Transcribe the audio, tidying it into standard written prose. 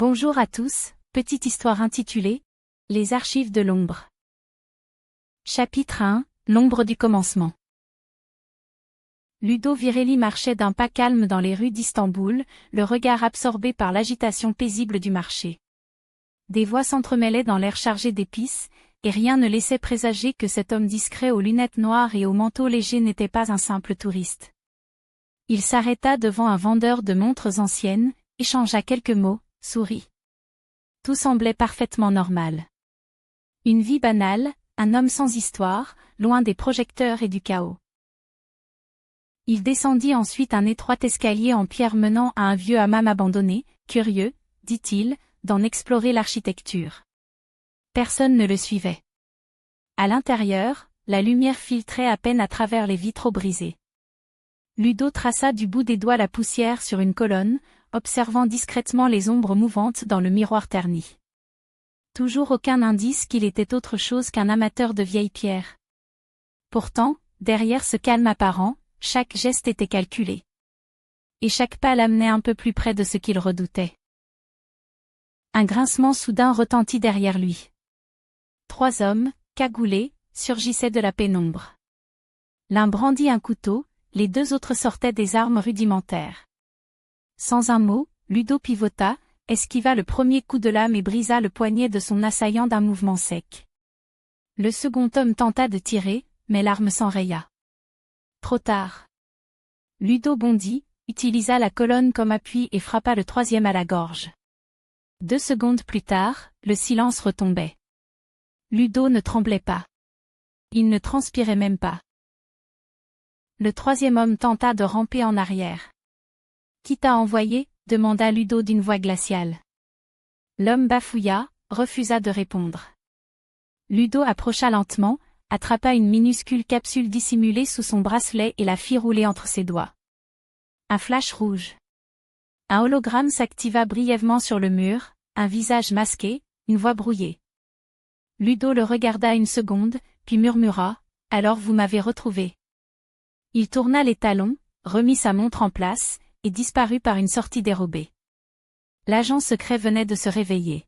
Bonjour à tous, petite histoire intitulée « Les archives de l'ombre ». Chapitre 1, l'ombre du commencement. Ludo Virelli marchait d'un pas calme dans les rues d'Istanbul, le regard absorbé par l'agitation paisible du marché. Des voix s'entremêlaient dans l'air chargé d'épices, et rien ne laissait présager que cet homme discret aux lunettes noires et au manteau léger n'était pas un simple touriste. Il s'arrêta devant un vendeur de montres anciennes, échangea quelques mots, sourit. Tout semblait parfaitement normal. Une vie banale, un homme sans histoire, loin des projecteurs et du chaos. Il descendit ensuite un étroit escalier en pierre menant à un vieux hammam abandonné, curieux, dit-il, d'en explorer l'architecture. Personne ne le suivait. À l'intérieur, la lumière filtrait à peine à travers les vitraux brisés. Ludo traça du bout des doigts la poussière sur une colonne, observant discrètement les ombres mouvantes dans le miroir terni. Toujours aucun indice qu'il était autre chose qu'un amateur de vieilles pierres. Pourtant, derrière ce calme apparent, chaque geste était calculé. Et chaque pas l'amenait un peu plus près de ce qu'il redoutait. Un grincement soudain retentit derrière lui. 3 hommes, cagoulés, surgissaient de la pénombre. L'un brandit un couteau, les 2 autres sortaient des armes rudimentaires. Sans un mot, Ludo pivota, esquiva le premier coup de lame et brisa le poignet de son assaillant d'un mouvement sec. Le second homme tenta de tirer, mais l'arme s'enraya. Trop tard. Ludo bondit, utilisa la colonne comme appui et frappa le 3e à la gorge. 2 secondes plus tard, le silence retombait. Ludo ne tremblait pas. Il ne transpirait même pas. Le 3e homme tenta de ramper en arrière. « Qui t'a envoyé ?» demanda Ludo d'une voix glaciale. L'homme bafouilla, refusa de répondre. Ludo approcha lentement, attrapa une minuscule capsule dissimulée sous son bracelet et la fit rouler entre ses doigts. Un flash rouge. Un hologramme s'activa brièvement sur le mur, un visage masqué, une voix brouillée. Ludo le regarda une seconde, puis murmura « Alors vous m'avez retrouvé ». Il tourna les talons, remit sa montre en place, et disparut par une sortie dérobée. L'agent secret venait de se réveiller.